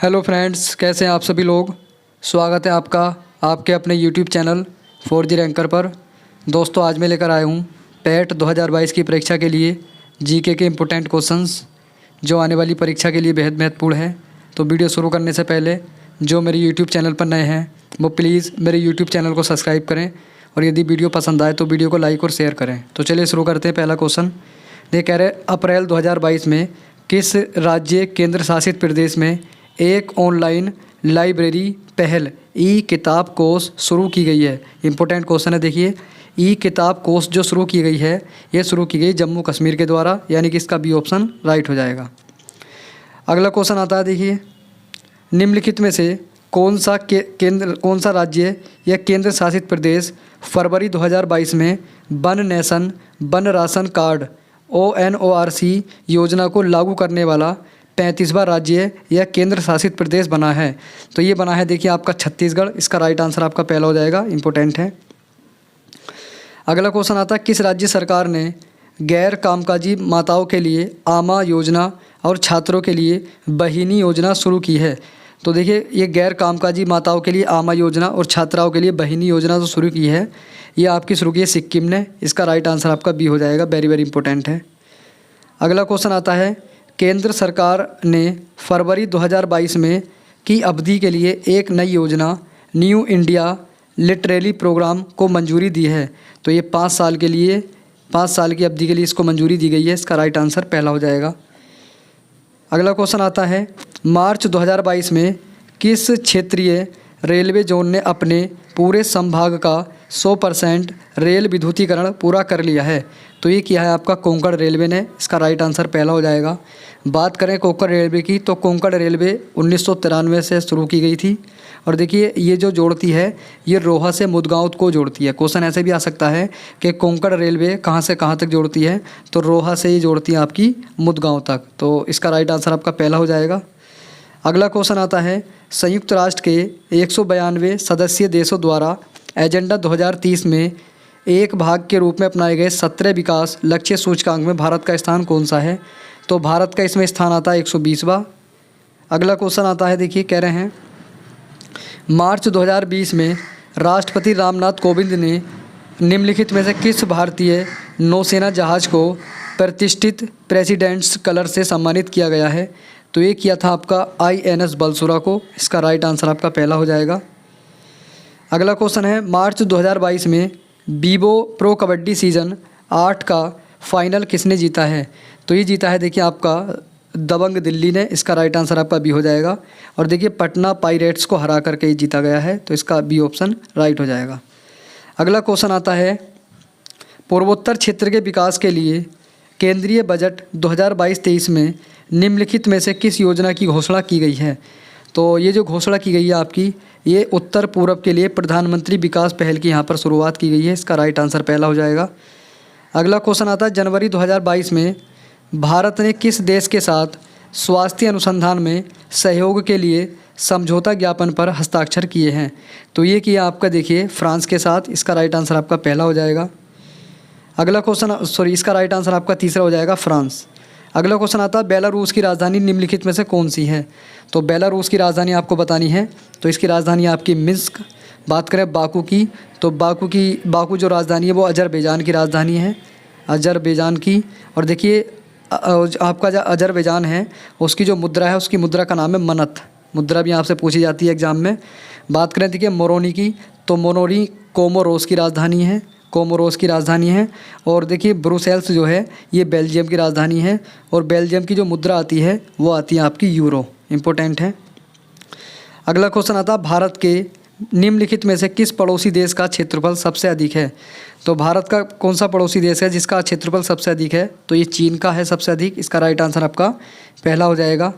Hello friends, कैसे हैं आप सभी लोग। स्वागत है आपका आपके अपने यूट्यूब चैनल 4G रैंकर पर। दोस्तों, आज मैं लेकर आया हूँ पेट 2022 की परीक्षा के लिए जीके के इम्पोर्टेंट क्वेश्चंस जो आने वाली परीक्षा के लिए बेहद महत्वपूर्ण है। तो वीडियो शुरू करने से पहले जो मेरे यूट्यूब चैनल पर नए हैं वो प्लीज़ मेरे यूट्यूब चैनल को सब्सक्राइब करें और यदि वीडियो पसंद आए तो वीडियो को लाइक और शेयर करें। तो चलिए शुरू करते हैं। पहला क्वेश्चन ये कह रहे अप्रैल 2022 में किस राज्य केंद्र शासित प्रदेश में एक ऑनलाइन लाइब्रेरी पहल ई किताब कोर्स शुरू की गई है। इंपॉर्टेंट क्वेश्चन है। देखिए, ई किताब कोर्स जो शुरू की गई है ये शुरू की गई जम्मू कश्मीर के द्वारा, यानी कि इसका बी ऑप्शन राइट हो जाएगा। अगला क्वेश्चन आता है। देखिए, निम्नलिखित में से कौन सा राज्य या केंद्र शासित प्रदेश फरवरी 2022 में one nation one ration card ONORC योजना को लागू करने वाला 35वां राज्य या केंद्र शासित प्रदेश बना है। तो ये बना है, देखिए, आपका छत्तीसगढ़। इसका राइट आंसर आपका पहला हो जाएगा। इंपॉर्टेंट है। अगला क्वेश्चन आता है, किस राज्य सरकार ने गैर कामकाजी माताओं के लिए आमा योजना और छात्रों के लिए बहिनी योजना शुरू की है। तो देखिए, ये गैर कामकाजी माताओं के लिए आमा योजना और छात्राओं के लिए बहिनी योजना जो शुरू की है ये आपकी शुरू की है सिक्किम ने। इसका राइट आंसर आपका बी हो जाएगा। वेरी वेरी इंपॉर्टेंट है। अगला क्वेश्चन आता है, केंद्र सरकार ने फरवरी 2022 में की अवधि के लिए एक नई योजना न्यू इंडिया लिटरेरी प्रोग्राम को मंजूरी दी है। तो ये 5 साल की अवधि के लिए इसको मंजूरी दी गई है। इसका राइट आंसर पहला हो जाएगा। अगला क्वेश्चन आता है, मार्च 2022 में किस क्षेत्रीय रेलवे जोन ने अपने पूरे संभाग का 100% रेल विद्युतीकरण पूरा कर लिया है। तो ये किया है आपका कोंकण रेलवे ने। इसका राइट आंसर पहला हो जाएगा। बात करें कोंकण रेलवे की तो कोंकण रेलवे 1993 से शुरू की गई थी। और देखिए, ये जो जोड़ती है ये रोहा से मुदगांव को जोड़ती है। क्वेश्चन ऐसे भी आ सकता है कि कोंकण रेलवे कहाँ से कहाँ तक जोड़ती है, तो रोहा से ही जोड़ती है आपकी मुदगांव तक। तो इसका राइट आंसर आपका पहला हो जाएगा। अगला क्वेश्चन आता है, संयुक्त राष्ट्र के 192 सदस्यीय देशों द्वारा एजेंडा 2030 में एक भाग के रूप में अपनाए गए 17 विकास लक्ष्य सूचकांक में भारत का स्थान कौन सा है। तो भारत का इसमें स्थान आता है 120वां। अगला क्वेश्चन आता है, देखिए, कह रहे हैं मार्च 2020 में राष्ट्रपति रामनाथ कोविंद ने निम्नलिखित में से किस भारतीय नौसेना जहाज़ को प्रतिष्ठित प्रेसिडेंट्स कलर से सम्मानित किया गया है। तो ये किया था आपका INS बलसुरा को। इसका राइट आंसर आपका पहला हो जाएगा। अगला क्वेश्चन है, मार्च 2022 में बीबो प्रो कबड्डी सीज़न 8 का फाइनल किसने जीता है। तो ये जीता है, देखिए, आपका दबंग दिल्ली ने। इसका राइट आंसर आपका बी हो जाएगा। और देखिए, पटना पायरेट्स को हरा करके ही जीता गया है। तो इसका बी ऑप्शन राइट हो जाएगा। अगला क्वेश्चन आता है, पूर्वोत्तर क्षेत्र के विकास के लिए केंद्रीय बजट 2022-23 में निम्नलिखित में से किस योजना की घोषणा की गई है। तो ये जो घोषणा की गई है आपकी, ये उत्तर पूर्व के लिए प्रधानमंत्री विकास पहल की यहाँ पर शुरुआत की गई है। इसका राइट आंसर पहला हो जाएगा। अगला क्वेश्चन आता है, जनवरी 2022 में भारत ने किस देश के साथ स्वास्थ्य अनुसंधान में सहयोग के लिए समझौता ज्ञापन पर हस्ताक्षर किए हैं। तो ये किया आपका, देखिए, फ्रांस के साथ। इसका राइट आंसर आपका पहला हो जाएगा। अगला क्वेश्चन इसका राइट आंसर आपका तीसरा हो जाएगा, फ्रांस। अगला क्वेश्चन आता है, बेलारूस की राजधानी निम्नलिखित में से कौन सी है। तो बेलारूस की राजधानी आपको बतानी है। तो इसकी राजधानी आपकी मिन्स्क। बात करें बाकू की तो बाकू जो राजधानी है वो अजरबैजान की राजधानी है, अजरबैजान की। और देखिए, आपका जो अजरबैजान है उसकी जो मुद्रा है उसकी मुद्रा का नाम है मनत। मुद्रा भी आपसे पूछी जाती है एग्जाम में। बात करें, देखिए, मोरोनी की तो मोरोनी कोमोरोस की राजधानी है, कोमोरोस की राजधानी है। और देखिए, ब्रुसेल्स जो है ये बेल्जियम की राजधानी है। और बेल्जियम की जो मुद्रा आती है वो आती है आपकी यूरो। इंपॉर्टेंट है। अगला क्वेश्चन आता है, भारत के निम्नलिखित में से किस पड़ोसी देश का क्षेत्रफल सबसे अधिक है। तो भारत का कौन सा पड़ोसी देश है जिसका क्षेत्रफल सबसे अधिक है। तो ये चीन का है सबसे अधिक। इसका राइट आंसर आपका पहला हो जाएगा।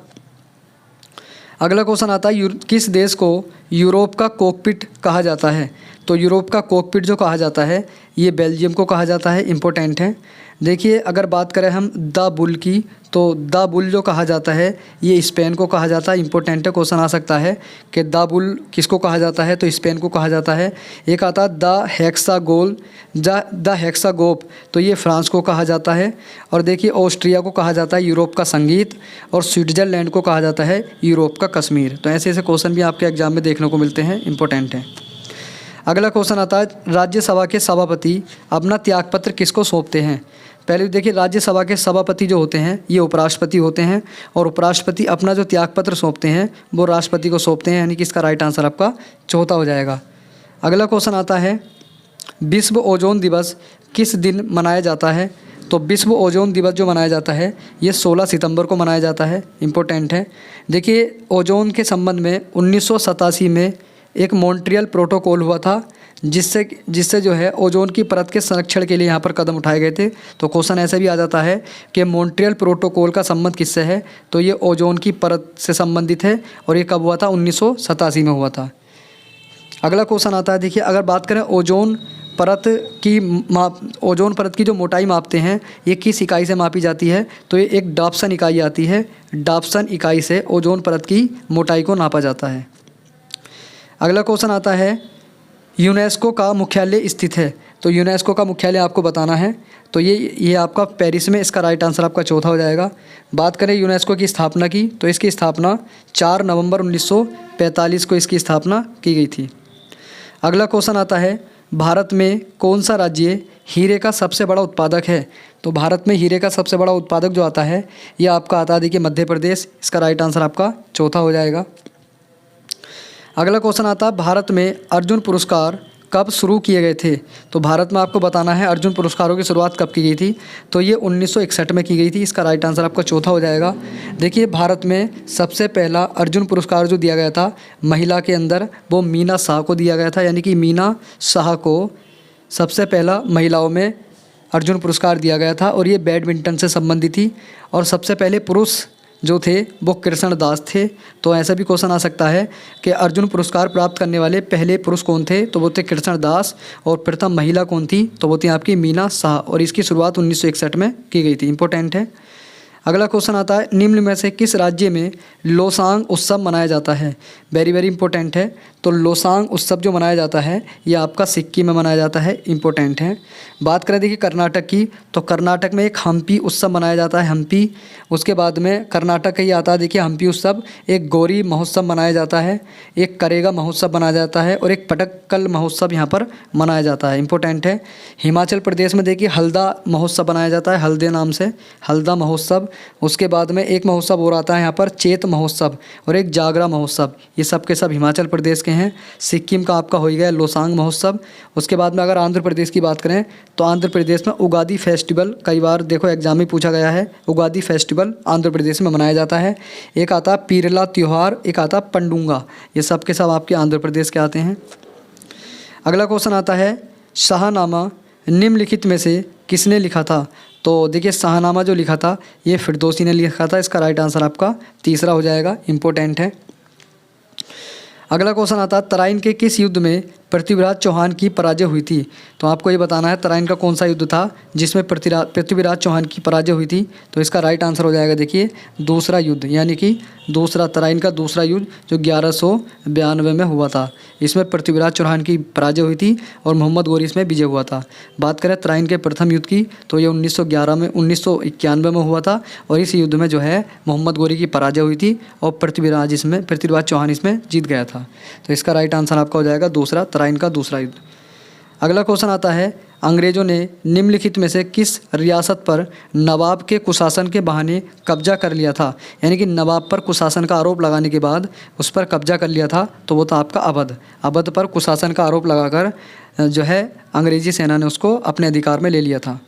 अगला क्वेश्चन आता है, किस देश को यूरोप का कॉकपिट कहा जाता है। तो यूरोप का कॉकपिट जो कहा जाता है ये बेल्जियम को कहा जाता है। इंपॉर्टेंट है। देखिए अगर बात करें हम द बुल की, तो द बुल जो कहा जाता है ये स्पेन को कहा जाता है। इंपॉर्टेंट है, क्वेश्चन आ सकता है कि द बुल किसको कहा जाता है, तो स्पेन को कहा जाता है। एक आता है द हेक्सागोल, द हेक्सागोप, तो ये फ्रांस को कहा जाता है। और देखिए ऑस्ट्रिया को कहा जाता है यूरोप का संगीत, और स्विट्ज़रलैंड को कहा जाता है यूरोप का कश्मीर। तो ऐसे ऐसे क्वेश्चन भी आपके एग्जाम में देखने को मिलते हैं, इंपॉर्टेंट हैं। अगला क्वेश्चन आता है राज्यसभा के सभापति अपना त्यागपत्र किसको सौंपते हैं। पहले देखिए राज्यसभा के सभापति जो होते हैं ये उपराष्ट्रपति होते हैं, और उपराष्ट्रपति अपना जो त्यागपत्र सौंपते हैं वो राष्ट्रपति को सौंपते हैं, यानी कि इसका राइट आंसर आपका चौथा हो जाएगा। अगला क्वेश्चन आता है विश्व ओजोन दिवस किस दिन मनाया जाता है। तो विश्व ओजोन दिवस जो मनाया जाता है ये 16 सितंबर को मनाया जाता है, इंपॉर्टेंट है। देखिए ओजोन के संबंध में 1987 में एक मॉन्ट्रियल प्रोटोकॉल हुआ था, जिससे जो है ओजोन की परत के संरक्षण के लिए यहाँ पर कदम उठाए गए थे। तो क्वेश्चन ऐसे भी आ जाता है कि मॉन्ट्रियल प्रोटोकॉल का संबंध किससे है, तो ये ओजोन की परत से संबंधित है, और ये कब हुआ था, 1987 में हुआ था। अगला क्वेश्चन आता है, देखिए अगर बात करें ओजोन परत की जो मोटाई मापते हैं ये किस इकाई से मापी जाती है, तो ये एक डॉप्सन इकाई आती है। डॉप्सन इकाई से ओजोन परत की मोटाई को नापा जाता है। अगला क्वेश्चन आता है यूनेस्को का मुख्यालय स्थित है। तो यूनेस्को का मुख्यालय आपको बताना है, तो ये आपका पेरिस में, इसका राइट आंसर आपका चौथा हो जाएगा। बात करें यूनेस्को की स्थापना की, तो इसकी स्थापना 4 नवंबर 1945 को इसकी स्थापना की गई थी। अगला क्वेश्चन आता है भारत में कौन सा राज्य हीरे का सबसे बड़ा उत्पादक है। तो भारत में हीरे का सबसे बड़ा उत्पादक जो आता है ये आपका आता है देखिए मध्य प्रदेश, इसका राइट आंसर आपका चौथा हो जाएगा। अगला क्वेश्चन आता है भारत में अर्जुन पुरस्कार कब शुरू किए गए थे। तो भारत में आपको बताना है अर्जुन पुरस्कारों की शुरुआत कब की गई थी, तो ये 1961 में की गई थी, इसका राइट आंसर आपका चौथा हो जाएगा। देखिए भारत में सबसे पहला अर्जुन पुरस्कार जो दिया गया था महिला के अंदर, वो मीना शाह को दिया गया था, यानी कि मीना शाह को सबसे पहला महिलाओं में अर्जुन पुरस्कार दिया गया था, और ये बैडमिंटन से संबंधित थी। और सबसे पहले पुरुष जो थे वो कृष्ण दास थे। तो ऐसा भी क्वेश्चन आ सकता है कि अर्जुन पुरस्कार प्राप्त करने वाले पहले पुरुष कौन थे, तो वो थे कृष्ण दास, और प्रथम महिला कौन थी, तो वो थी आपकी मीना शाह, और इसकी शुरुआत 1961 में की गई थी, इंपॉर्टेंट है। अगला क्वेश्चन आता है निम्न में से किस राज्य में लोसांग उत्सव मनाया जाता है। वेरी वेरी इंपॉर्टेंट है। तो लोसांग उत्सव जो मनाया जाता है ये आपका सिक्किम में मनाया जाता है, इंपॉर्टेंट है। बात करें देखिए कर्नाटक की, तो कर्नाटक में एक हम्पी उत्सव मनाया जाता है, हम्पी। उसके बाद में कर्नाटक का ही आता है देखिए हम्पी उत्सव। एक गौरी महोत्सव मनाया जाता है, एक करेगा महोत्सव मनाया जाता है, और एक पटक्कल महोत्सव यहाँ पर मनाया जाता है, इंपॉर्टेंट है। हिमाचल प्रदेश में देखिए हल्दा महोत्सव मनाया जाता है, हल्दे नाम से, हल्दा महोत्सव। उसके बाद में एक महोत्सव और आता है यहाँ पर चेत महोत्सव, और एक जागरा महोत्सव। ये सब के सब हिमाचल प्रदेश के हैं। सिक्किम का आपका हो गया लोसांग महोत्सव। उसके बाद में अगर आंध्र प्रदेश की बात करें तो आंध्र प्रदेश में उगादी फेस्टिवल, कई बार देखो एग्जाम में पूछा गया है, उगादी फेस्टिवल आंध्र प्रदेश में मनाया जाता है। एक आता पीरला त्यौहार, एक आता पंडुंगा। ये सब के सब आपके आंध्र प्रदेश के आते हैं। अगला क्वेश्चन आता है शाहनामा निम्नलिखित में से किसने लिखा था। तो देखिए शाहनामा जो लिखा था ये फिरदौसी ने लिखा था, इसका राइट आंसर आपका तीसरा हो जाएगा, इंपॉर्टेंट है। अगला क्वेश्चन आता है तराइन के किस युद्ध में पृथ्वीराज चौहान की पराजय हुई थी। तो आपको ये बताना है तराइन का कौन सा युद्ध था जिसमें पृथ्वीराज चौहान की पराजय हुई थी। तो इसका राइट आंसर हो जाएगा देखिए दूसरा युद्ध, यानी कि दूसरा तराइन का दूसरा युद्ध जो 1192 में हुआ था। इसमें पृथ्वीराज चौहान की पराजय हुई थी और मोहम्मद गोरी इसमें विजय हुआ था। बात करें तराइन के प्रथम युद्ध की तो ये 1991 में हुआ था, और इस युद्ध में जो है मोहम्मद गोरी की पराजय हुई थी और पृथ्वीराज चौहान इसमें जीत गया था। तो इसका राइट आंसर आपका हो जाएगा दूसरा, तराइन का दूसरा युद्ध। अगला क्वेश्चन आता है अंग्रेजों ने निम्नलिखित में से किस रियासत पर नवाब के कुशासन के बहाने कब्जा कर लिया था। यानी कि नवाब पर कुशासन का आरोप लगाने के बाद उस पर कब्जा कर लिया था, तो वो था आपका अवध। अवध पर कुशासन का आरोप लगाकर जो है अंग्रेजी सेना ने उसको अपने अधिकार में ले लिया था।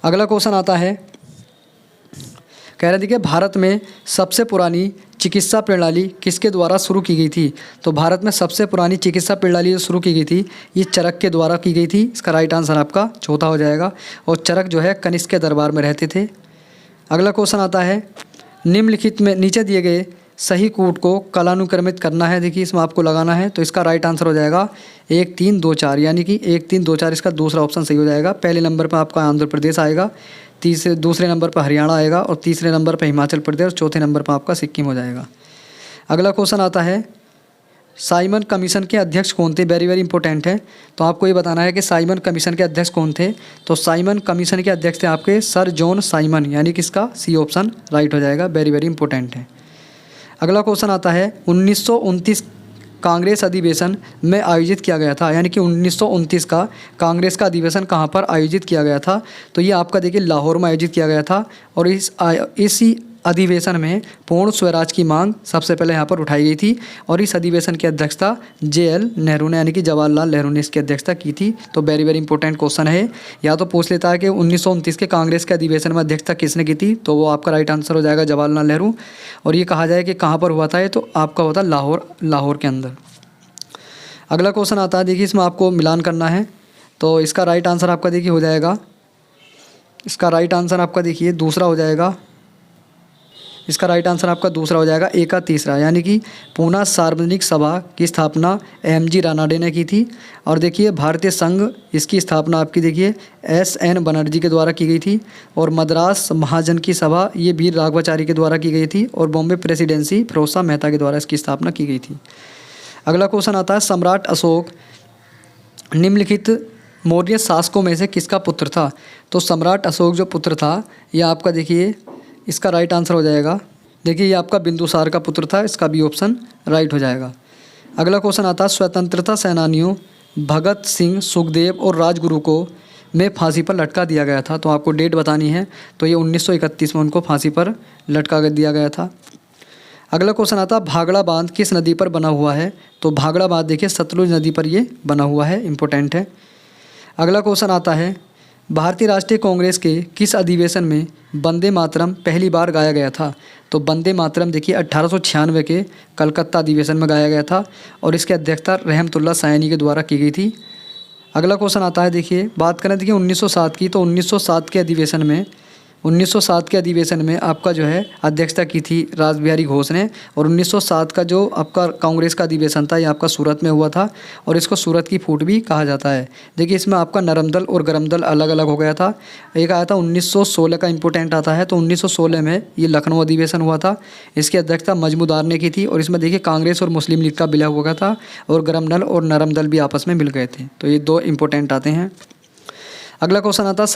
अगला क्वेश्चन आता है, कह रहे थे कि भारत में सबसे पुरानी चिकित्सा प्रणाली किसके द्वारा शुरू की गई थी। तो भारत में सबसे पुरानी चिकित्सा प्रणाली जो शुरू की गई थी ये चरक के द्वारा की गई थी। इसका राइट आंसर आपका चौथा हो जाएगा, और चरक जो है कनिष्क के दरबार में रहते थे। अगला क्वेश्चन आता है निम्नलिखित में नीचे दिए गए सही कूट को कालानुक्रमित करना है। देखिए इसमें आपको लगाना है, तो इसका राइट आंसर हो जाएगा 1 3 2 4, यानी कि 1 3 2 4 इसका दूसरा ऑप्शन सही हो जाएगा। पहले नंबर पर आपका आंध्र प्रदेश आएगा, दूसरे नंबर पर हरियाणा आएगा और तीसरे नंबर पर हिमाचल प्रदेश और चौथे नंबर पर आपका सिक्किम हो जाएगा। अगला क्वेश्चन आता है, साइमन कमीशन के अध्यक्ष कौन थे? वेरी वेरी इंपॉर्टेंट है। तो आपको ये बताना है कि साइमन कमीशन के अध्यक्ष कौन थे। तो साइमन कमीशन के अध्यक्ष थे आपके सर जॉन साइमन, यानी कि इसका सी ऑप्शन राइट हो जाएगा। वेरी वेरी इंपॉर्टेंट है। अगला क्वेश्चन आता है, 1929 कांग्रेस अधिवेशन में आयोजित किया गया था, यानी कि 1929 का कांग्रेस का अधिवेशन कहाँ पर आयोजित किया गया था? तो ये आपका देखिए लाहौर में आयोजित किया गया था और इसी अधिवेशन में पूर्ण स्वराज की मांग सबसे पहले यहाँ पर उठाई गई थी और इस अधिवेशन की अध्यक्षता JL नेहरू ने, यानी कि जवाहरलाल नेहरू ने इसकी अध्यक्षता की थी। तो वेरी वेरी इंपॉर्टेंट क्वेश्चन है। या तो पूछ लेता है कि 1929 के कांग्रेस के अधिवेशन में अध्यक्षता किसने की थी, तो वो आपका राइट आंसर हो जाएगा जवाहरलाल नेहरू। और ये कहा जाए कि कहाँ पर हुआ था, ये तो आपका होता लाहौर के अंदर। अगला क्वेश्चन आता है, देखिए इसमें आपको मिलान करना है। तो इसका राइट आंसर आपका देखिए हो जाएगा, इसका राइट आंसर आपका देखिए दूसरा हो जाएगा। इसका राइट आंसर आपका दूसरा हो जाएगा, ए का तीसरा, यानी कि पूना सार्वजनिक सभा की स्थापना MG रानाडे ने की थी। और देखिए भारतीय संघ, इसकी स्थापना आपकी देखिए SN बनर्जी के द्वारा की गई थी। और मद्रास महाजन की सभा ये वीर राघवाचारी के द्वारा की गई थी। और बॉम्बे प्रेसिडेंसी फिरोज शाह मेहता के द्वारा इसकी स्थापना की गई थी। अगला क्वेश्चन आता है, सम्राट अशोक निम्नलिखित मौर्य शासकों में से किसका पुत्र था? तो सम्राट अशोक जो पुत्र था, यह आपका देखिए इसका राइट आंसर हो जाएगा, देखिए ये आपका बिंदुसार का पुत्र था। इसका भी ऑप्शन राइट हो जाएगा। अगला क्वेश्चन आता है, स्वतंत्रता सेनानियों भगत सिंह, सुखदेव और राजगुरु को में फांसी पर लटका दिया गया था। तो आपको डेट बतानी है। तो ये 1931 में उनको फांसी पर लटका दिया गया था। अगला क्वेश्चन आता है, भागड़ा बांध किस नदी पर बना हुआ है? तो भागड़ा बांध देखिए सतलुज नदी पर ये बना हुआ है, इंपॉर्टेंट है। अगला क्वेश्चन आता है, भारतीय राष्ट्रीय कांग्रेस के किस अधिवेशन में वंदे मातरम पहली बार गाया गया था? तो वंदे मातरम देखिए 1896 के कलकत्ता अधिवेशन में गाया गया था और इसकी अध्यक्षता रहमतुल्लाह सैनी के द्वारा की गई थी। अगला क्वेश्चन आता है, देखिए बात करें देखिए 1907 की, तो 1907 के अधिवेशन में आपका जो है अध्यक्षता की थी रासबिहारी घोष ने। और 1907 का जो आपका कांग्रेस का अधिवेशन था, ये आपका सूरत में हुआ था और इसको सूरत की फूट भी कहा जाता है। देखिए इसमें आपका नरम दल और गरम दल अलग अलग हो गया था। एक आया था 1916 का, इंपॉर्टेंट आता है। तो 1916 में ये लखनऊ अधिवेशन हुआ था, इसकी अध्यक्षता मजमूदार ने की थी और इसमें देखिए कांग्रेस और मुस्लिम लीग का विलय हो गया था और गरम दल और नरम दल भी आपस में मिल गए थे। तो ये दो इंपॉर्टेंट आते हैं। अगला क्वेश्चन आता है,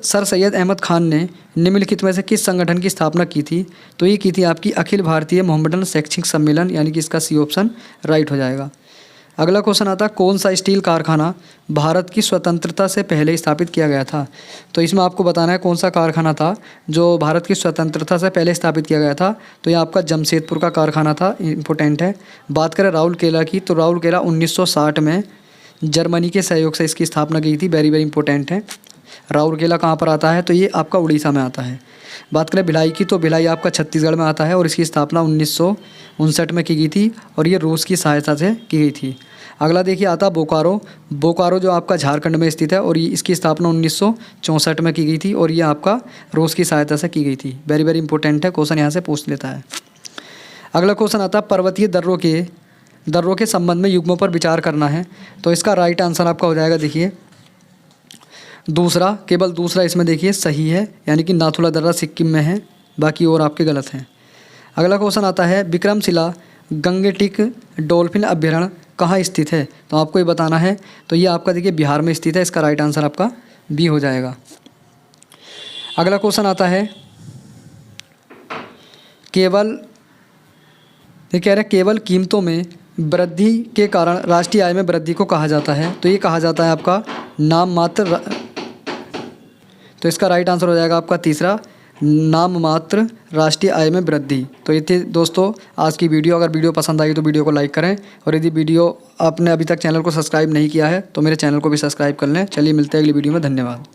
सर सैयद अहमद खान ने निम्नलिखित में से किस संगठन की स्थापना की थी? तो ये की थी आपकी अखिल भारतीय मोहम्मडन शैक्षिक सम्मेलन, यानी कि इसका सी ऑप्शन राइट हो जाएगा। अगला क्वेश्चन आता है, कौन सा स्टील कारखाना भारत की स्वतंत्रता से पहले स्थापित किया गया था? तो इसमें आपको बताना है कौन सा कारखाना था जो भारत की स्वतंत्रता से पहले स्थापित किया गया था। तो ये आपका जमशेदपुर का कारखाना था, इंपॉर्टेंट है। बात करें राउरकेला की, तो राउरकेला 1960 में जर्मनी के सहयोग से इसकी स्थापना की थी। वेरी वेरी इंपॉर्टेंट है। राउरकेला कहाँ पर आता है? तो ये आपका उड़ीसा में आता है। बात करें भिलाई की, तो भिलाई आपका छत्तीसगढ़ में आता है और इसकी स्थापना 1959 में की गई थी और ये रूस की सहायता से की गई थी। अगला देखिए आता बोकारो। बोकारो जो आपका झारखंड में स्थित है और ये इसकी स्थापना 1964 में की गई थी और ये आपका रूस की सहायता से की गई थी। वेरी वेरी इंपॉर्टेंट है, क्वेश्चन यहाँ से पूछ लेता है। अगला क्वेश्चन आता है, पर्वतीय दर्रों के संबंध में युग्मों पर विचार करना है। तो इसका राइट आंसर आपका हो जाएगा देखिए दूसरा, केवल दूसरा इसमें देखिए सही है, यानी कि नाथुला दर्रा सिक्किम में है, बाकी और आपके गलत हैं। अगला क्वेश्चन आता है, विक्रमशिला गंगेटिक डॉल्फिन अभ्यारण्य कहाँ स्थित है? तो आपको ये बताना है। तो ये आपका देखिए बिहार में स्थित है, इसका राइट आंसर आपका बी हो जाएगा। अगला क्वेश्चन आता है, केवल कीमतों में वृद्धि के कारण राष्ट्रीय आय में वृद्धि को कहा जाता है। तो ये कहा जाता है आपका नाम मात्र, तो इसका राइट आंसर हो जाएगा आपका तीसरा, नाम मात्र राष्ट्रीय आय में वृद्धि। तो ये थी दोस्तों आज की वीडियो। अगर वीडियो पसंद आई तो वीडियो को लाइक करें और यदि वीडियो आपने अभी तक चैनल को सब्सक्राइब नहीं किया है तो मेरे चैनल को भी सब्सक्राइब कर लें। चलिए मिलते हैं अगली वीडियो में, धन्यवाद।